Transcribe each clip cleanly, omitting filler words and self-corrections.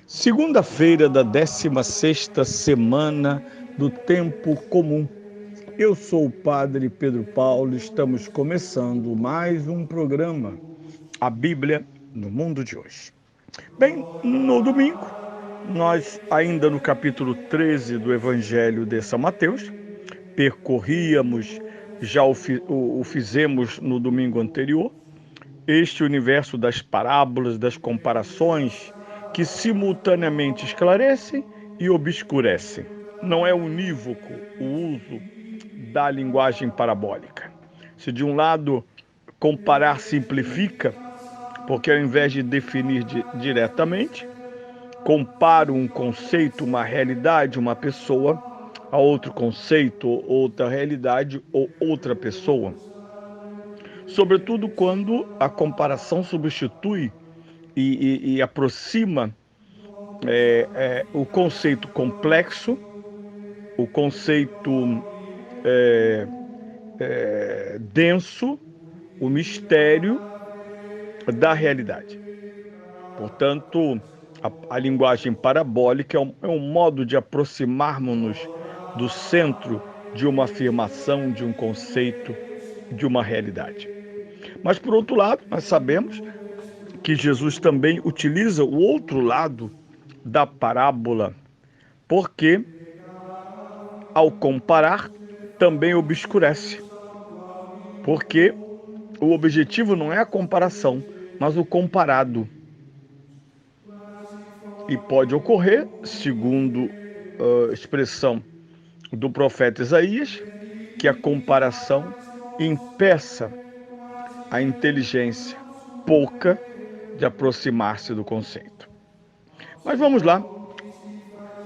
Segunda-feira da 16ª semana do Tempo Comum. Eu sou o Padre Pedro Paulo, estamos começando mais um programa, a Bíblia no Mundo de hoje. Bem, no domingo, nós ainda no capítulo 13 do Evangelho de São Mateus, percorríamos, já o fizemos no domingo anterior, este universo das parábolas, das comparações, que simultaneamente esclarecem e obscurecem. Não é unívoco o uso da linguagem parabólica. Se de um lado comparar simplifica, porque ao invés de definir diretamente, comparo um conceito, uma realidade, uma pessoa, a outro conceito, outra realidade ou outra pessoa. Sobretudo quando a comparação substitui e aproxima o conceito complexo, o conceito denso, o mistério da realidade. Portanto, a linguagem parabólica é um modo de aproximarmos-nos do centro de uma afirmação, de um conceito, de uma realidade. Mas, por outro lado, nós sabemos que Jesus também utiliza o outro lado da parábola, porque, ao comparar, também obscurece. Porque o objetivo não é a comparação, mas o comparado. E pode ocorrer, segundo a expressão do profeta Isaías, que a comparação impeça a inteligência pouca de aproximar-se do conceito. Mas vamos lá.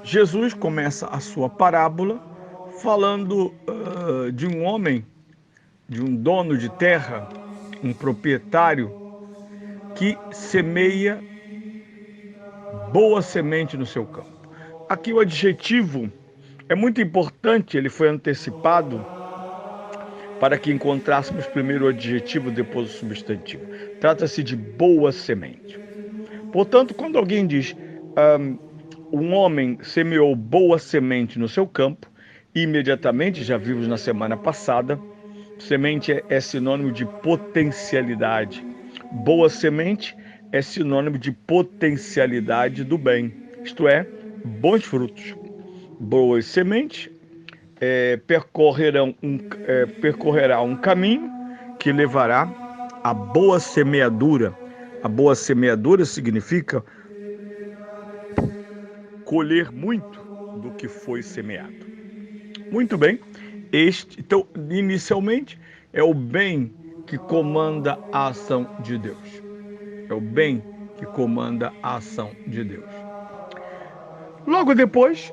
Jesus começa a sua parábola falando de um homem, de um dono de terra, um proprietário, que semeia boa semente no seu campo. Aqui o adjetivo é muito importante, ele foi antecipado para que encontrássemos primeiro o adjetivo, depois o substantivo. Trata-se de boa semente. Portanto, quando alguém diz um homem semeou boa semente no seu campo, imediatamente, já vimos na semana passada, semente é sinônimo de potencialidade. Boa semente é sinônimo de potencialidade do bem, isto é, bons frutos. Boas sementes percorrerá um caminho que levará à boa semeadura. A boa semeadura significa colher muito do que foi semeado. Muito bem, então, inicialmente, é o bem que comanda a ação de Deus. É o bem que comanda a ação de Deus. Logo depois,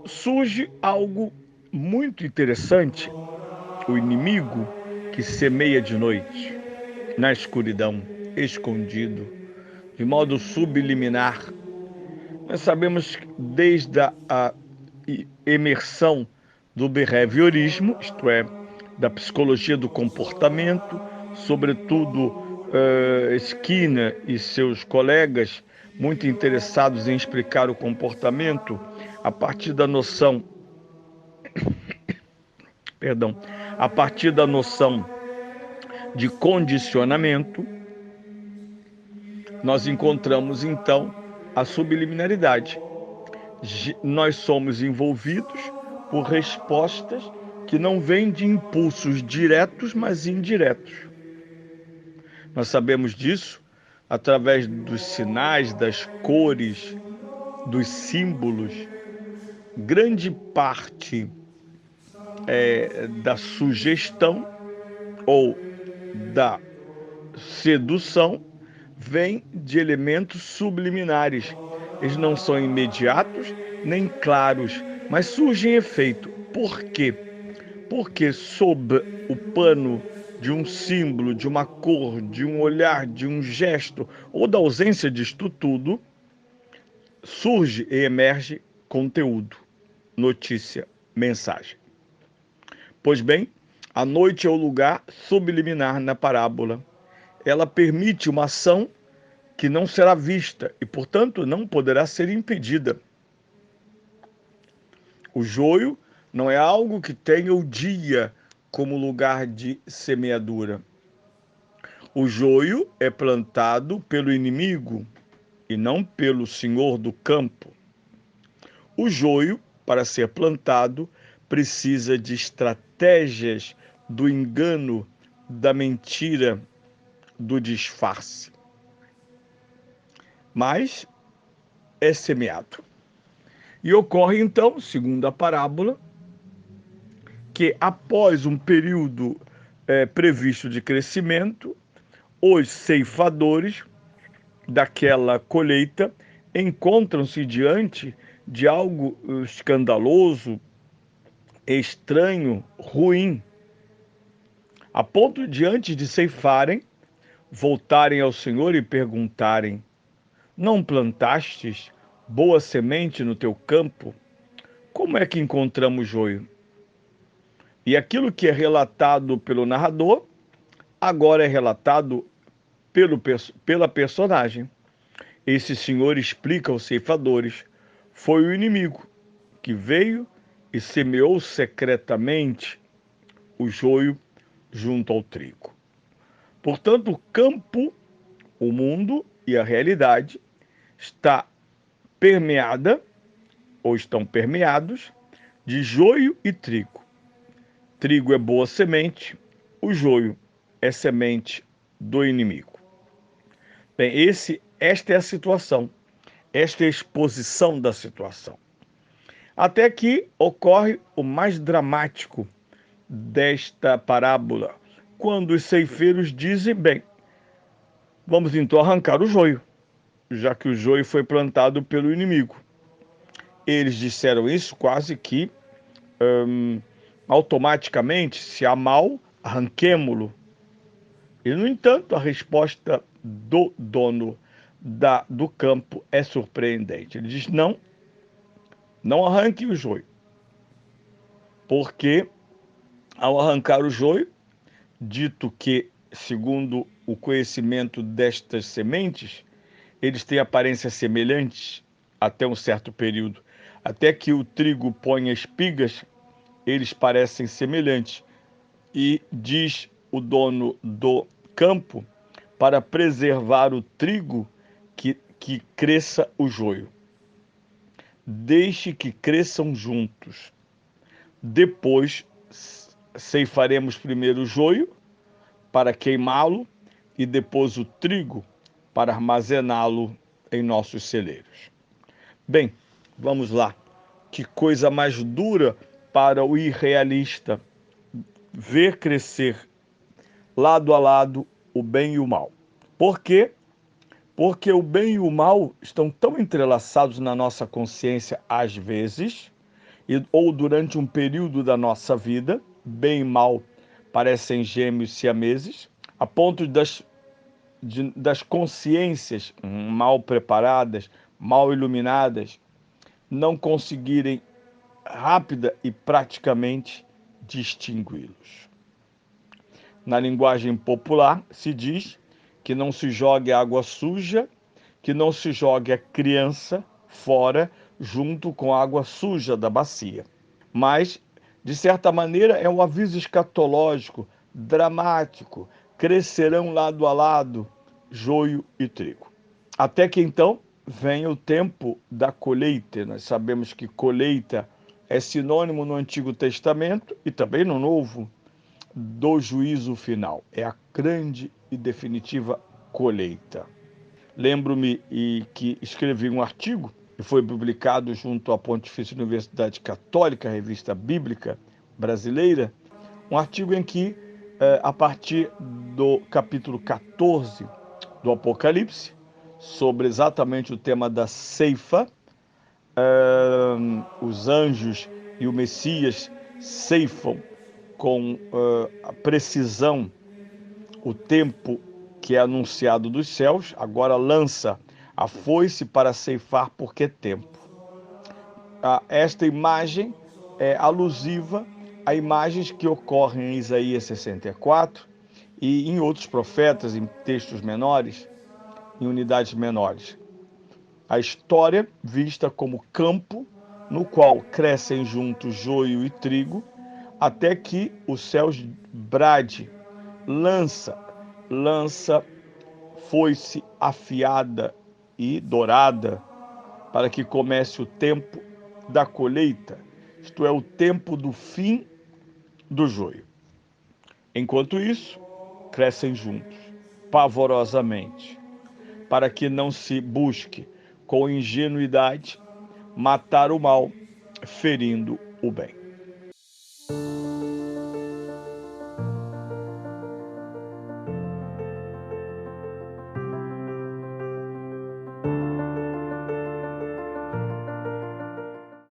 surge algo muito interessante. O inimigo que semeia de noite, na escuridão, escondido, de modo subliminar. Nós sabemos que desde a emersão do behaviorismo, isto é, da psicologia do comportamento, sobretudo Skinner e seus colegas, muito interessados em explicar o comportamento a partir da noção, a partir da noção de condicionamento, nós encontramos então a subliminaridade. Nós somos envolvidos por respostas que não vêm de impulsos diretos, mas indiretos. Nós sabemos disso através dos sinais, das cores, dos símbolos. Grande parte da sugestão ou da sedução vem de elementos subliminares. Eles não são imediatos nem claros, mas surgem efeito. Por quê? Porque sob o pano de um símbolo, de uma cor, de um olhar, de um gesto ou da ausência disto tudo, surge e emerge conteúdo, notícia, mensagem. Pois bem, A noite é o lugar subliminar na parábola. Ela permite uma ação que não será vista e, portanto, não poderá ser impedida. O joio não é algo que tenha o dia como lugar de semeadura. O joio é plantado pelo inimigo e não pelo senhor do campo. O joio, para ser plantado, precisa de estratégias do engano, da mentira, do disfarce. Mas é semeado. E ocorre então, segundo a parábola, que após um período previsto de crescimento, os ceifadores daquela colheita encontram-se diante de algo escandaloso, estranho, ruim, a ponto de, antes de ceifarem, voltarem ao Senhor e perguntarem: não plantastes boa semente no teu campo? Como é que encontramos joio? E aquilo que é relatado pelo narrador, agora é relatado pela personagem. Esse senhor explica aos ceifadores: foi o inimigo que veio e semeou secretamente o joio junto ao trigo. Portanto, o campo, o mundo e a realidade está permeada, ou estão permeados, de joio e trigo. Trigo é boa semente, o joio é semente do inimigo. Bem, esta é a situação, esta é a exposição da situação. Até que ocorre o mais dramático desta parábola, quando os ceifeiros dizem: bem, vamos então arrancar o joio, já que o joio foi plantado pelo inimigo. Eles disseram isso quase que automaticamente: se há mal, arranquemo-lo. E, no entanto, a resposta do dono do campo é surpreendente. Ele diz: não, não arranque o joio, porque ao arrancar o joio, dito que, segundo o conhecimento destas sementes, eles têm aparência semelhante até um certo período. Até que o trigo ponha espigas, eles parecem semelhantes. E diz o dono do campo, para preservar o trigo, que cresça o joio. Deixe que cresçam juntos. Depois ceifaremos primeiro o joio para queimá-lo e depois o trigo para armazená-lo em nossos celeiros. Bem, vamos lá. Que coisa mais dura para o irrealista ver crescer lado a lado o bem e o mal. Por quê? Porque o bem e o mal estão tão entrelaçados na nossa consciência às vezes, ou durante um período da nossa vida, bem e mal parecem gêmeos siameses, a ponto das consciências mal preparadas, mal iluminadas, não conseguirem rápida e praticamente distingui-los. Na linguagem popular se diz que não se jogue água suja, que não se jogue a criança fora junto com a água suja da bacia. Mas, de certa maneira, é um aviso escatológico, dramático. Crescerão lado a lado joio e trigo. Até que então venha o tempo da colheita. Nós sabemos que colheita é sinônimo no Antigo Testamento e também no Novo do juízo final. É a grande e definitiva colheita. Lembro-me que escrevi um artigo que foi publicado junto à Pontifícia Universidade Católica, a Revista Bíblica Brasileira, um artigo em que, a partir do capítulo 14 do Apocalipse, sobre exatamente o tema da ceifa, os anjos e o Messias ceifam com a precisão o tempo que é anunciado dos céus, agora lança a foice para ceifar, porque é tempo. Esta imagem é alusiva Há imagens que ocorrem em Isaías 64 e em outros profetas, em textos menores, em unidades menores. A história vista como campo no qual crescem juntos joio e trigo, até que o céu brade, lança foice afiada e dourada, para que comece o tempo da colheita, isto é, o tempo do fim do joio. Enquanto isso, crescem juntos, pavorosamente, para que não se busque com ingenuidade matar o mal, ferindo o bem.